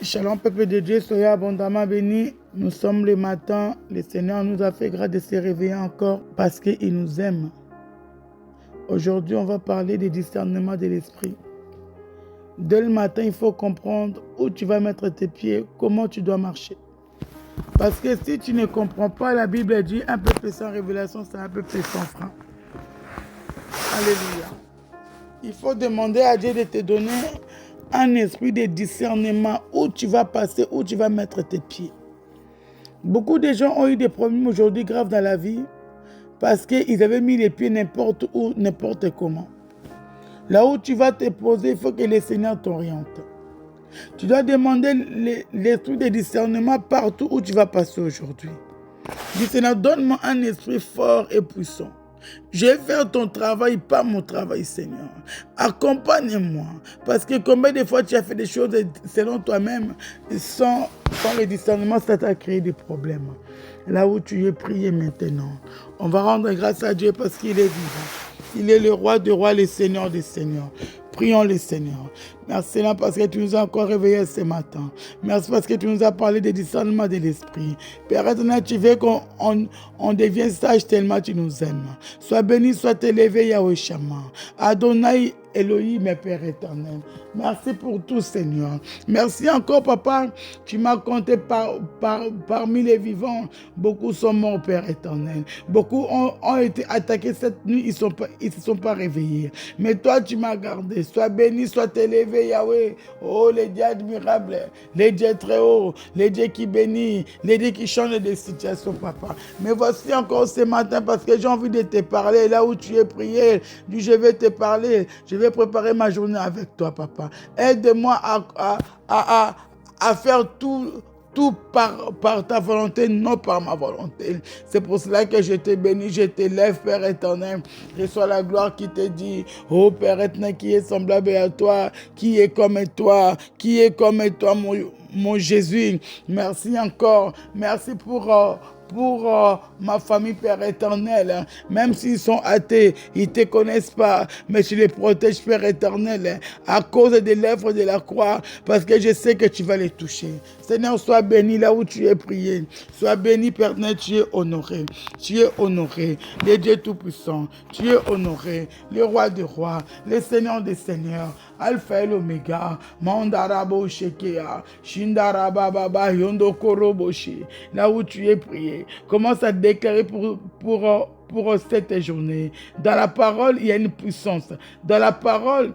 Shalom, peuple de Dieu, soyez abondamment bénis. Nous sommes le matin. Le Seigneur nous a fait grâce de se réveiller encore parce qu'il nous aime. Aujourd'hui, on va parler du discernement de l'esprit. Dès le matin, il faut comprendre où tu vas mettre tes pieds, comment tu dois marcher. Parce que si tu ne comprends pas, la Bible dit un peuple sans révélation, c'est un peuple sans frein. Alléluia. Il faut demander à Dieu de te donner un esprit de discernement où tu vas passer, où tu vas mettre tes pieds. Beaucoup de gens ont eu des problèmes aujourd'hui graves dans la vie parce qu'ils avaient mis les pieds n'importe où, n'importe comment. Là où tu vas te poser, il faut que le Seigneur t'oriente. Tu dois demander l'esprit de discernement partout où tu vas passer aujourd'hui. Dis Seigneur, donne-moi un esprit fort et puissant. Je vais faire ton travail, pas mon travail, Seigneur. Accompagne-moi. Parce que combien de fois tu as fait des choses selon toi-même, sans le discernement, ça t'a créé des problèmes. Là où tu es prié maintenant, on va rendre grâce à Dieu parce qu'il est vivant. Il est le roi des rois, le Seigneur des seigneurs. Prions le Seigneur. Merci Seigneur parce que tu nous as encore réveillés ce matin. Merci parce que tu nous as parlé des discernements de l'esprit. Père éternel, tu veux qu'on devienne sage tellement tu nous aimes. Sois béni, sois élevé Yahweh Shammah. Adonai Elohim, mes Père éternel. Merci pour tout, Seigneur. Merci encore, Papa. Tu m'as compté parmi les vivants. Beaucoup sont morts, Père éternel. Beaucoup ont été attaqués cette nuit. Ils ne se sont pas réveillés. Mais toi, tu m'as gardé. Sois béni, sois élevé, Yahweh. Oh, les dieux admirables, les dieux très hauts, les dieux qui bénissent, les dieux qui changent des situations, Papa. Mais voici encore ce matin parce que j'ai envie de te parler. Là où tu es prié, je vais te parler. Je vais préparer ma journée avec toi, Papa. Aide-moi à faire tout par ta volonté, non par ma volonté. C'est pour cela que je te bénis, je t'élève, Père éternel. Reçois la gloire qui te dit, oh Père éternel, qui est semblable à toi, qui est comme toi, mon Jésus. Merci encore. Merci pour ma famille, Père éternel. Même s'ils sont athées, ils ne te connaissent pas, mais tu les protèges, Père éternel, à cause des lèvres de la croix, parce que je sais que tu vas les toucher. Seigneur, sois béni là où tu es prié. Sois béni, Père éternel, tu es honoré. Tu es honoré, le Dieu Tout-Puissant. Tu es honoré, le Roi des Rois, le Seigneur des Seigneurs. Alpha et l'Oméga, Mandarabo Shekea, Shindarababa Yondo Koroboshi. Là où tu es prié, commence à déclarer pour cette journée. Dans la parole, il y a une puissance. Dans la parole,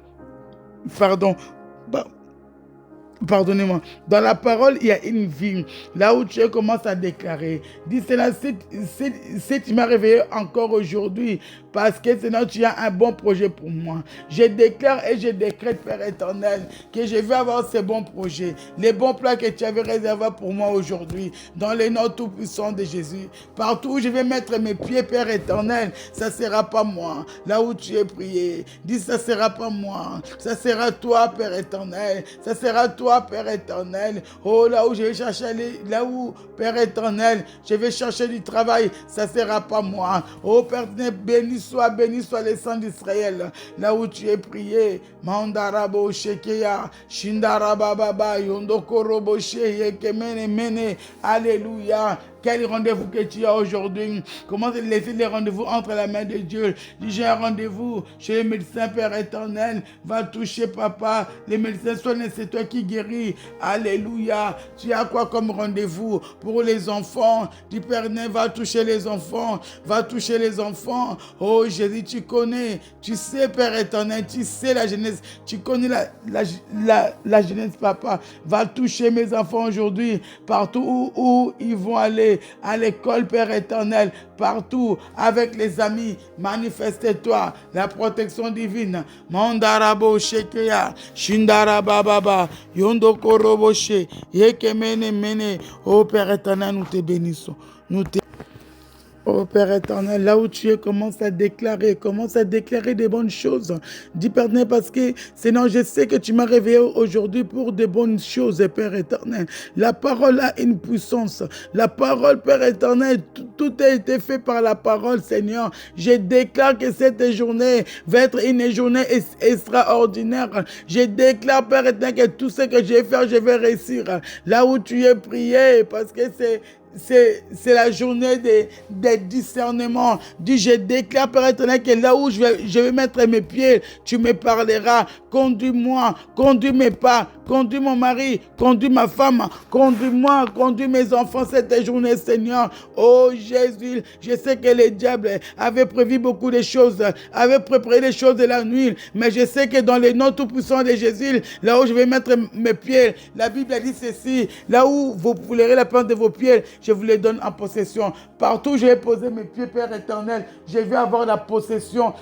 pardonnez-moi. Dans la parole, il y a une vie. Là où tu commences à déclarer. Dis cela, si tu m'as réveillé encore aujourd'hui, parce que sinon tu as un bon projet pour moi. Je déclare et je décrète, Père éternel, que je vais avoir ces bons projets. Les bons plans que tu avais réservés pour moi aujourd'hui. Dans les noms tout-puissants de Jésus. Partout où je vais mettre mes pieds, Père éternel, ça ne sera pas moi. Là où tu es prié. Dis, ça ne sera pas moi. Ça sera toi, Père éternel. Ça sera toi, Père éternel. Oh, là où je vais chercher, là où, Père éternel, je vais chercher du travail, ça ne sera pas moi. Oh, Père éternel, béni soit le sang d'Israël. Là où tu es prié, Mandarabo Shekeya, Shindarababa, Yondokorobo Sheye, Kemene Mene, Alléluia. Quel rendez-vous que tu as aujourd'hui? Comment laisser les rendez-vous entre la main de Dieu? J'ai un rendez-vous chez le médecin, Père éternel. Va toucher, Papa. Les médecins soignent, c'est toi qui guéris. Alléluia. Tu as quoi comme rendez-vous pour les enfants? Du Père éternel, va toucher les enfants. Va toucher les enfants. Oh Jésus, tu connais. Tu sais, Père éternel, tu sais la jeunesse. Tu connais la jeunesse, Papa. Va toucher mes enfants aujourd'hui. Partout où ils vont aller. À l'école, Père éternel, partout, avec les amis, manifeste-toi, la protection divine. Mandarabo Shekeya, Shindarababa, Yondokoroboche, Yekemene Mene. Oh Père éternel, nous te bénissons. Oh Père éternel, là où tu es, commence à déclarer des bonnes choses. Dis Père éternel, parce que sinon je sais que tu m'as réveillé aujourd'hui pour de bonnes choses, Père éternel. La parole a une puissance. La parole, Père éternel, tout a été fait par la parole, Seigneur. Je déclare que cette journée va être une journée extraordinaire. Je déclare, Père éternel, que tout ce que je vais faire, je vais réussir. Là où tu es prié, parce que c'est la journée des discernements. Dis, je déclare, Père éternel, que là où je vais mettre mes pieds, tu me parleras. Conduis-moi, conduis mes pas, conduis mon mari, conduis ma femme, conduis-moi, conduis mes enfants cette journée, Seigneur. Oh Jésus, je sais que le diable avait prévu beaucoup de choses, avait préparé les choses de la nuit, mais je sais que dans les noms tout-puissants de Jésus, là où je vais mettre mes pieds, la Bible a dit ceci, là où vous foulerez la plante de vos pieds, je vous les donne en possession. Partout où je vais poser mes pieds, Père éternel, je vais avoir la possession,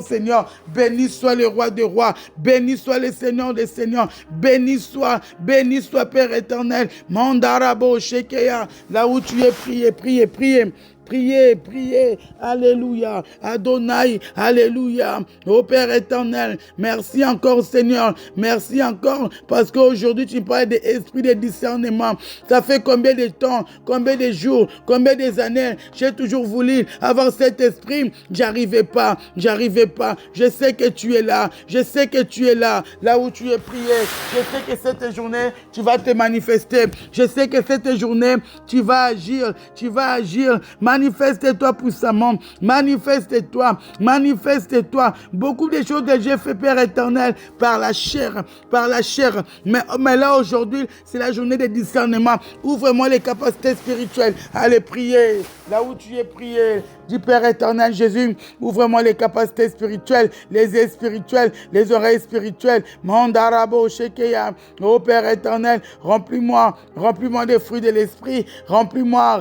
Seigneur. Béni soit le roi des rois, béni soit le Seigneur des seigneurs, béni soit, Père éternel. Mandarabo Shekeya, là où tu es, priez. Priez, alléluia, Adonai, alléluia, ô Père éternel, merci encore Seigneur, merci encore parce qu'aujourd'hui tu parles de l'esprit de discernement. Ça fait combien de temps, combien de jours, combien des années, j'ai toujours voulu avoir cet esprit, j'arrivais pas, je sais que tu es là, là où tu es prié, je sais que cette journée tu vas te manifester, je sais que cette journée tu vas agir, manifeste-toi puissamment, manifeste-toi. Beaucoup de choses que j'ai fait, Père éternel, par la chair. Mais là, aujourd'hui, c'est la journée de discernement. Ouvre-moi les capacités spirituelles. Allez prier. Là où tu es prié, dis Père éternel Jésus, ouvre-moi les capacités spirituelles, les yeux spirituels, les oreilles spirituelles. Mandarabo Shekeya. Oh Père éternel, remplis-moi des fruits de l'esprit. Remplis-moi,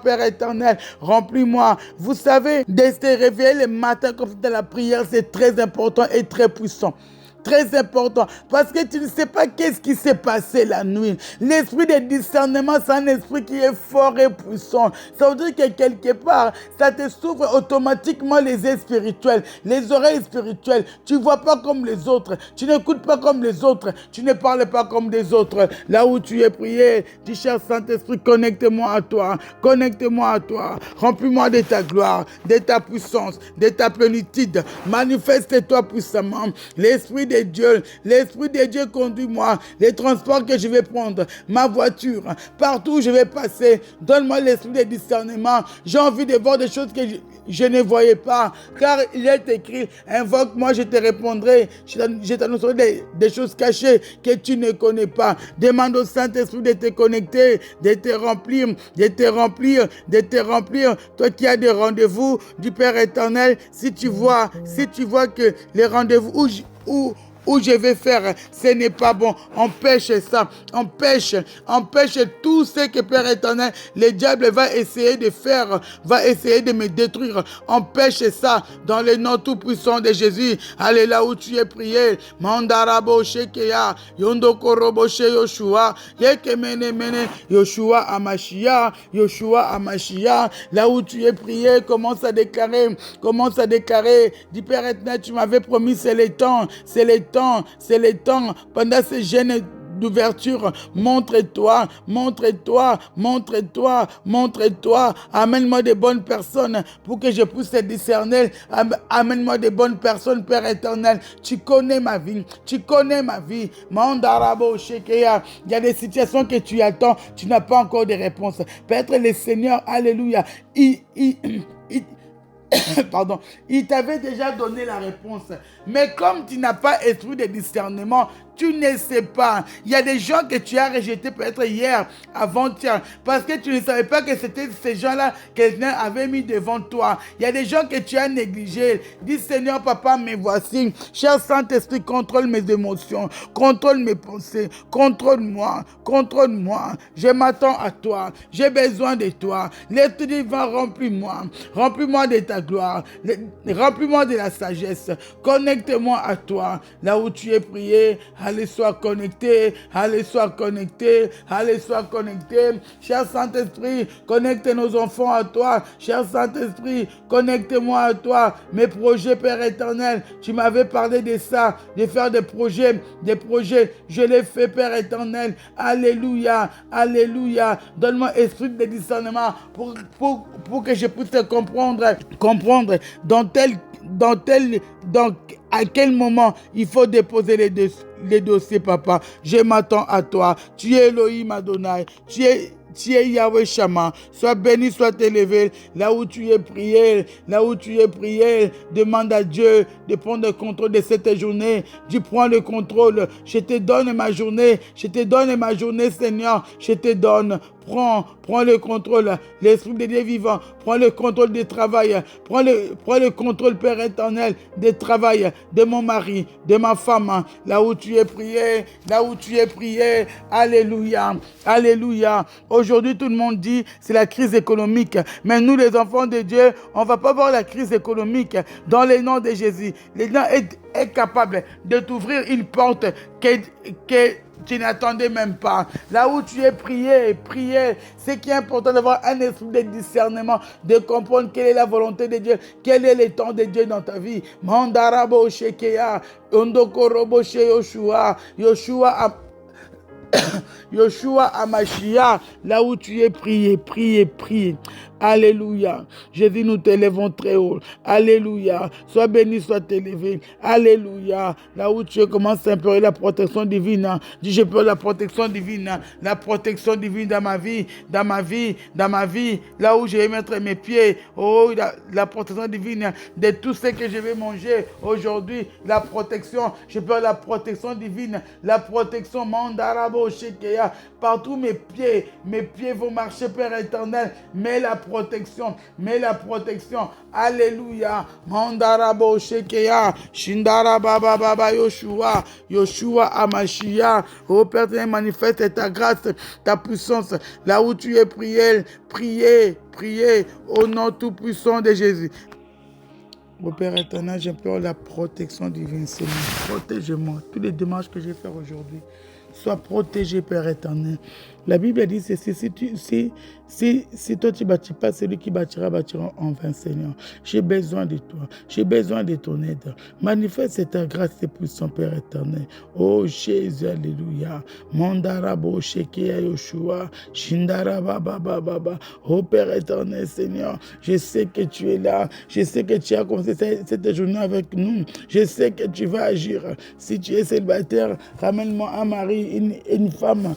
Père éternel. Remplis-moi. Vous savez, de se réveiller le matin comme de la prière, c'est très important et très puissant. Très important, parce que tu ne sais pas qu'est-ce qui s'est passé la nuit. L'esprit de discernement, c'est un esprit qui est fort et puissant. Ça veut dire que quelque part, ça te s'ouvre automatiquement les yeux spirituels, les oreilles spirituelles. Tu ne vois pas comme les autres, tu n'écoutes pas comme les autres, tu ne parles pas comme les autres. Là où tu es prié, dis cher Saint-Esprit, connecte-moi à toi, remplis-moi de ta gloire, de ta puissance, de ta plénitude. Manifeste-toi puissamment. L'esprit de Dieu conduis-moi, les transports que je vais prendre, ma voiture, partout où je vais passer, donne-moi l'esprit de discernement. J'ai envie de voir des choses que je ne voyais pas, car il est écrit, invoque-moi, je te répondrai, je t'annoncerai des choses cachées que tu ne connais pas. Demande au Saint-Esprit de te connecter, de te remplir, toi qui as des rendez-vous du Père éternel, si tu vois que les rendez-vous où je vais faire, ce n'est pas bon. Empêche ça. Empêche tout ce que Père éternel, le diable va essayer de faire, va essayer de me détruire. Empêche ça dans le nom tout puissant de Jésus. Allez là où tu es prié. Mandarabo Shekeya, Yondoko Roboshe Yoshua, Yekemene Yoshua Amashia. Là où tu es prié, commence à déclarer. Dis Père éternel, tu m'avais promis, c'est le temps. Pendant ces jeûnes d'ouverture, montre-toi. Amène-moi de bonnes personnes pour que je puisse discerner. Amène-moi de bonnes personnes, Père éternel. Tu connais ma vie. Mandarabo Shekeya. Il y a des situations que tu attends, tu n'as pas encore de réponse. Peut-être le Seigneur, alléluia, pardon, il t'avait déjà donné la réponse. Mais comme tu n'as pas esprit de discernement, tu ne sais pas. Il y a des gens que tu as rejetés peut-être hier, avant-hier, parce que tu ne savais pas que c'était ces gens-là que quelqu'un avait mis devant toi. Il y a des gens que tu as négligés. Dis Seigneur, papa, me voici. Cher Saint-Esprit, contrôle mes émotions, contrôle mes pensées, contrôle-moi. Je m'attends à toi. J'ai besoin de toi. L'Esprit divin, remplis-moi de ta gloire. Remplis-moi de la sagesse. Connecte-moi à toi. Là où tu es prié. allez, sois connecté, allez, sois connecté, allez, sois connecté. Cher Saint-Esprit, connecte nos enfants à toi. Cher Saint-Esprit, connecte-moi à toi. Mes projets, Père éternel, tu m'avais parlé de ça, de faire des projets, je les fais, Père éternel. Alléluia, alléluia. Donne-moi esprit de discernement pour que je puisse te comprendre dans à quel moment il faut déposer les dossiers, papa. Je m'attends à toi. Tu es Elohim Adonai. Tu es Yahweh Shammah. Sois béni, sois élevé. Là où tu es prié, demande à Dieu de prendre le contrôle de cette journée. Tu prends le contrôle. Je te donne ma journée, Seigneur. Je te donne. Prends le contrôle. L'Esprit de Dieu vivant, prends le contrôle du travail. Prends le contrôle, Père éternel, du travail de mon mari, de ma femme. Là où tu es prié. Alléluia, alléluia. Aujourd'hui, tout le monde dit c'est la crise économique. Mais nous, les enfants de Dieu, on ne va pas voir la crise économique dans le nom de Jésus. L'État est capable de t'ouvrir une porte que tu n'attendais même pas. Là où tu es prié. C'est qui est important d'avoir un esprit de discernement, de comprendre quelle est la volonté de Dieu, quel est le temps de Dieu dans ta vie. Mandarabo Shekeya, Ondokorobo Yoshua, Yoshua Amashia, là où tu es prié. Alléluia. Jésus, nous t'élevons très haut. Alléluia. Sois béni, sois élevé. Alléluia. Là où tu commences à implorer la protection divine. Dis, je peux la protection divine. La protection divine dans ma vie. Là où je vais mettre mes pieds. Oh, la protection divine de tout ce que je vais manger aujourd'hui. La protection. Je peux la protection divine. La protection Mandarabo Shekeya. Partout mes pieds vont marcher, Père éternel. Mais la protection. Alléluia. Mandarabo Shekeya. Shindara Baba Baba Yoshua Amashia. Oh Père, manifeste ta grâce, ta puissance. Là où tu es prié au nom tout puissant de Jésus. Mon Père éternel, j'implore la protection divine, Seigneur. Protège-moi. Toutes les démarches que je vais faire aujourd'hui, sois protégé, Père éternel. La Bible dit ceci, si toi tu ne bâtis pas, celui qui bâtira en vain, Seigneur. J'ai besoin de toi, j'ai besoin de ton aide. Manifeste ta grâce et puissant, Père éternel. Oh Jésus, alléluia. Mandarabo Shekeya Yoshua, Shindara Baba. Oh Père éternel, Seigneur, je sais que tu es là, je sais que tu as commencé cette journée avec nous, je sais que tu vas agir. Si tu es célibataire, ramène-moi un mari, une femme.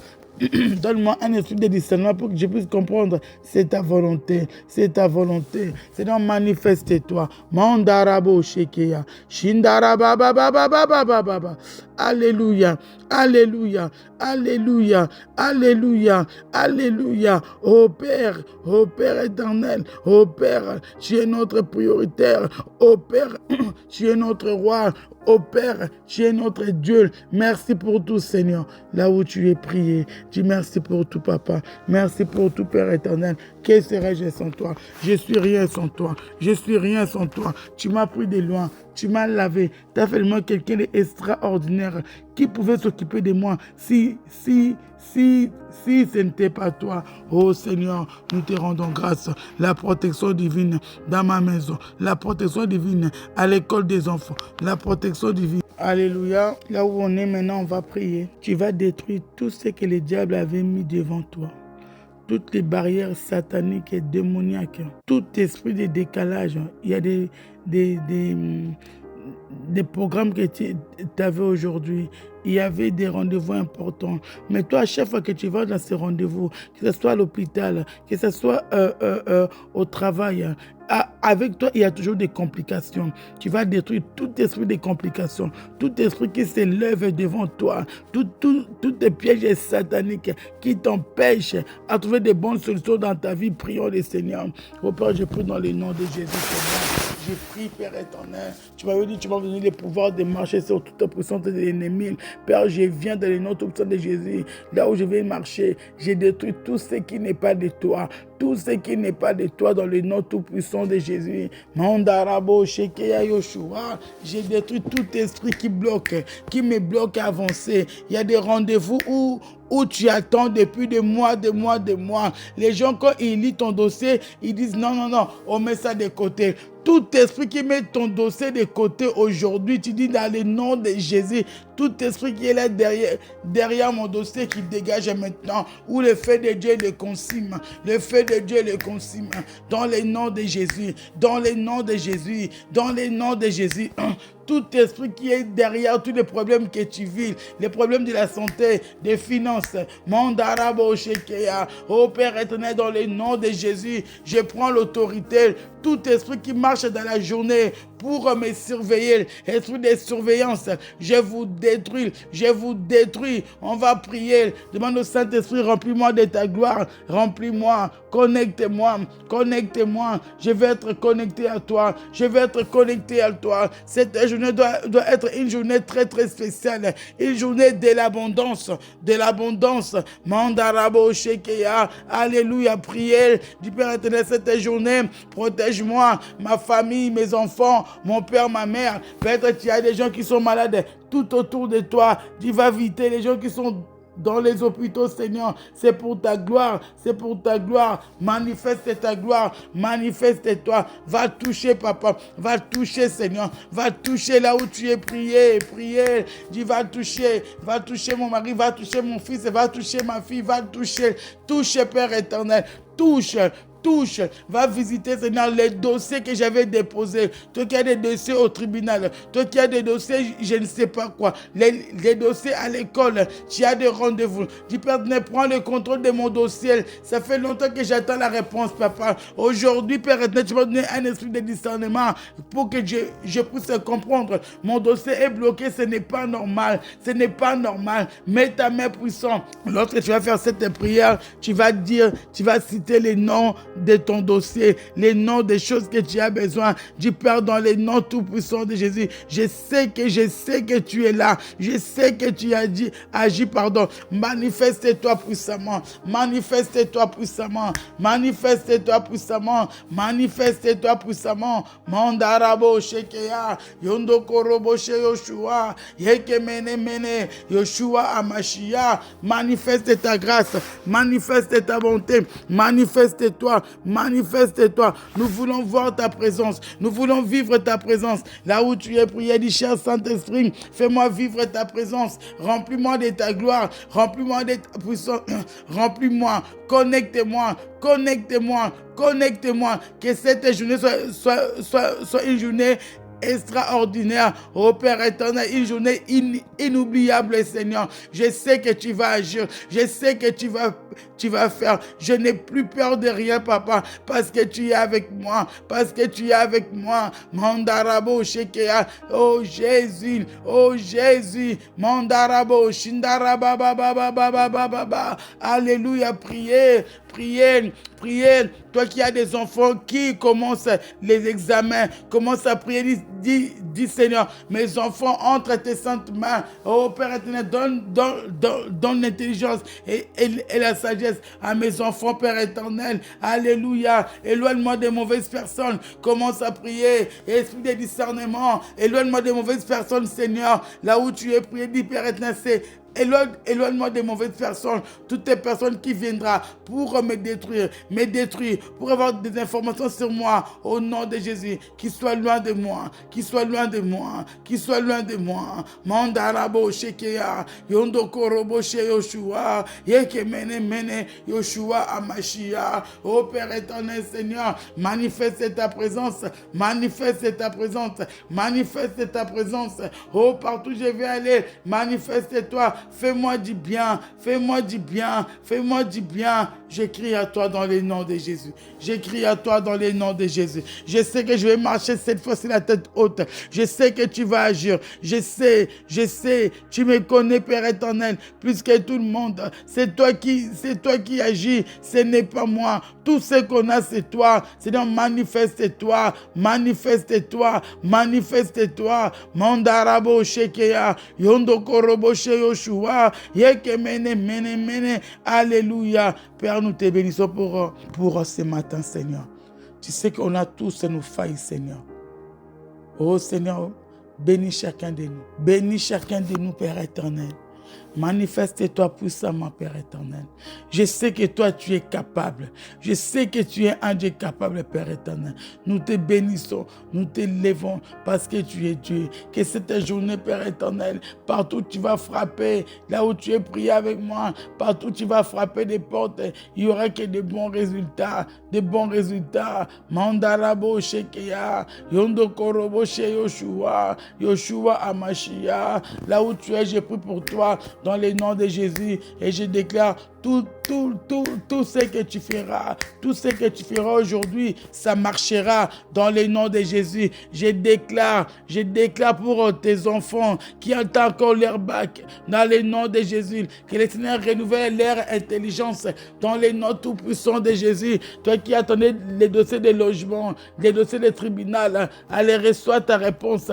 Donne-moi un esprit de discernement pour que je puisse comprendre. C'est ta volonté. Seigneur, manifeste-toi. Mandarabo Shekeya. Shindara Baba. Alléluia. Oh Père éternel. Oh Père, tu es notre prioritaire. Oh Père, tu es notre roi. Oh Père, tu es notre Dieu. Merci pour tout, Seigneur. Là où tu es prié, dis merci pour tout, Papa. Merci pour tout, Père éternel. Que serais-je sans toi? Je suis rien sans toi. Tu m'as pris de loin. Tu m'as lavé. Tu as fait de moi quelqu'un d'extraordinaire qui pouvait s'occuper de moi si ce n'était pas toi. Oh Seigneur, nous te rendons grâce. La protection divine dans ma maison. La protection divine à l'école des enfants. La protection divine. Alléluia. Là où on est maintenant, on va prier. Tu vas détruire tout ce que le diable avait mis devant toi. Toutes les barrières sataniques et démoniaques. Tout esprit de décalage. Il y a des programmes que tu avais aujourd'hui. Il y avait des rendez-vous importants. Mais toi, à chaque fois que tu vas dans ces rendez-vous, que ce soit à l'hôpital, que ce soit au travail, avec toi, il y a toujours des complications. Tu vas détruire tout esprit de complications, tout esprit qui s'élève devant toi, tous les pièges sataniques qui t'empêchent à trouver des bonnes solutions dans ta vie. Prions le Seigneur. Au Père, je prie dans le nom de Jésus, Seigneur. Je prie, Père éternel. Tu m'avais dit, tu m'as donné le pouvoir de marcher sur toute puissance de l'ennemi. Père, je viens dans le nom tout puissant de Jésus. Là où je vais marcher, j'ai détruit tout ce qui n'est pas de toi. Tout ce qui n'est pas de toi dans le nom tout-puissant de Jésus. Mandarabo, Shekeya, Yoshua. J'ai détruit tout esprit qui me bloque à avancer. Il y a des rendez-vous où tu attends depuis des mois. Les gens, quand ils lisent ton dossier, ils disent non, on met ça de côté. Tout esprit qui met ton dossier de côté aujourd'hui, tu dis dans le nom de Jésus, tout esprit qui est là derrière mon dossier qui dégage maintenant, où le feu de Dieu le consume, le feu de Dieu le consume, dans le nom de Jésus, dans le nom de Jésus, dans le nom de Jésus. Tout esprit qui est derrière tous les problèmes que tu vis, les problèmes de la santé, des finances, Mandarabo Shekeya, oh Père éternel, dans le nom de Jésus, je prends l'autorité. Tout esprit qui marche dans la journée pour me surveiller, esprit de surveillance, je vous détruis. On va prier. Demande au Saint-Esprit, remplis-moi de ta gloire, remplis-moi, connecte-moi. Je vais être connecté à toi. Cette journée doit être une journée très très spéciale, une journée de l'abondance, Mandarabo Shekeya, alléluia, priez du Père éternel cette journée, protège-moi, ma famille, mes enfants, mon père, ma mère. Peut-être qu'il y a des gens qui sont malades tout autour de toi, tu vas visiter les gens qui sont dans les hôpitaux, Seigneur, c'est pour ta gloire, manifeste ta gloire, manifeste-toi, va toucher papa, va toucher Seigneur, va toucher là où tu es, prier, dis va toucher mon mari, va toucher mon fils, va toucher ma fille, va toucher Père éternel, touche, va visiter, Seigneur, les dossiers que j'avais déposés. Toi qui as des dossiers au tribunal, toi qui as des dossiers, je ne sais pas quoi, les dossiers à l'école, tu as des rendez-vous. Dis, Père, prends le contrôle de mon dossier. Ça fait longtemps que j'attends la réponse, papa. Aujourd'hui, Père, tu m'as donné un esprit de discernement pour que je puisse comprendre. Mon dossier est bloqué, ce n'est pas normal. Mets ta main puissante. Lorsque tu vas faire cette prière, tu vas citer les noms de ton dossier, les noms des choses que tu as besoin. Dis, Père, dans les noms tout-puissants de Jésus, je sais que tu es là. Je sais que tu as agi, manifeste-toi puissamment. Mandarabo Shekeya, Yondoko Roboshe Yoshua, Yeke Mene, Yoshua Amashia. Manifeste ta grâce, manifeste ta bonté, manifeste-toi. Nous voulons voir ta présence, nous voulons vivre ta présence. Là où tu es, prié, dit, cher Saint-Esprit, fais-moi vivre ta présence, remplis-moi de ta gloire, remplis-moi de ta puissance, remplis-moi, connecte-moi, que cette journée soit une journée extraordinaire, oh Père éternel, une journée inoubliable, Seigneur. Je sais que tu vas agir, je sais que tu vas faire. Je n'ai plus peur de rien, papa, parce que tu es avec moi, Mandarabo Shekeya, oh Jésus, Mandarabo Shindaraba, alléluia, priez. Toi qui as des enfants qui commencent les examens, commence à prier, dis Seigneur, mes enfants entre tes saintes mains. Oh Père éternel, donne l'intelligence et la sagesse à mes enfants, Père éternel. Alléluia. Éloigne-moi des mauvaises personnes. Commence à prier. Esprit de discernement, éloigne-moi des mauvaises personnes, Seigneur. Là où tu es prié, dis Père éternel, c'est éloigne-moi des mauvaises personnes, toutes les personnes qui viendront pour me détruire, pour avoir des informations sur moi, au nom de Jésus, qui soient loin de moi, Mandarabo Shekeya, Yondoko Roboshe Yoshua, Yeke Mene, Yoshua Amashia. Oh Père éternel, Seigneur, manifeste ta présence. Oh, partout je vais aller, manifeste-toi. fais-moi du bien, fais-moi du bien, fais-moi du bien. Je crie à toi dans le nom de Jésus. Je crie à toi dans le nom de Jésus. Je sais que je vais marcher cette fois-ci la tête haute. Je sais que tu vas agir. Je sais, tu me connais, Père éternel, plus que tout le monde. C'est toi qui agis, ce n'est pas moi. Tout ce qu'on a, c'est toi. Seigneur, manifeste-toi, manifeste-toi, manifeste-toi. Mandarabo shekeya, yondokorobo sheyoshua, yekemene mene mene. Alléluia. Père, nous te bénissons pour ce matin, Seigneur. Tu sais qu'on a tous nos failles, Seigneur. Oh Seigneur, bénis chacun de nous. Bénis chacun de nous, Père éternel. Manifeste-toi puissamment, Père éternel. Je sais que toi, tu es capable. Je sais que tu es un Dieu capable, Père éternel. Nous te bénissons, nous te levons parce que tu es Dieu. Que cette journée, Père éternel, partout tu vas frapper, là où tu es prié avec moi, partout tu vas frapper des portes, il y aura que de bons résultats, des bons résultats. Mandarabo shekeya, yondokorobo she Yoshua, Yoshua Amashia, là où tu es, j'ai pris pour toi dans le nom de Jésus et je déclare tout ce que tu feras, tout ce que tu feras aujourd'hui, ça marchera dans le nom de Jésus. Je déclare pour tes enfants qui ont encore leur bac, dans le nom de Jésus, que le Seigneur renouvelle leur intelligence dans le nom tout puissant de Jésus. Toi qui attendais les dossiers de logement, les dossiers de tribunal, allez, reçois ta réponse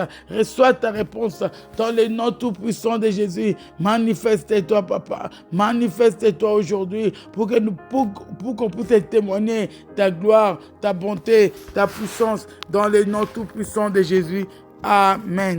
dans le nom tout puissant de Jésus. Manifeste-toi, Papa, manifeste-toi aujourd'hui pour qu'on puisse témoigner ta gloire, ta bonté, ta puissance dans le nom tout puissant de Jésus. Amen.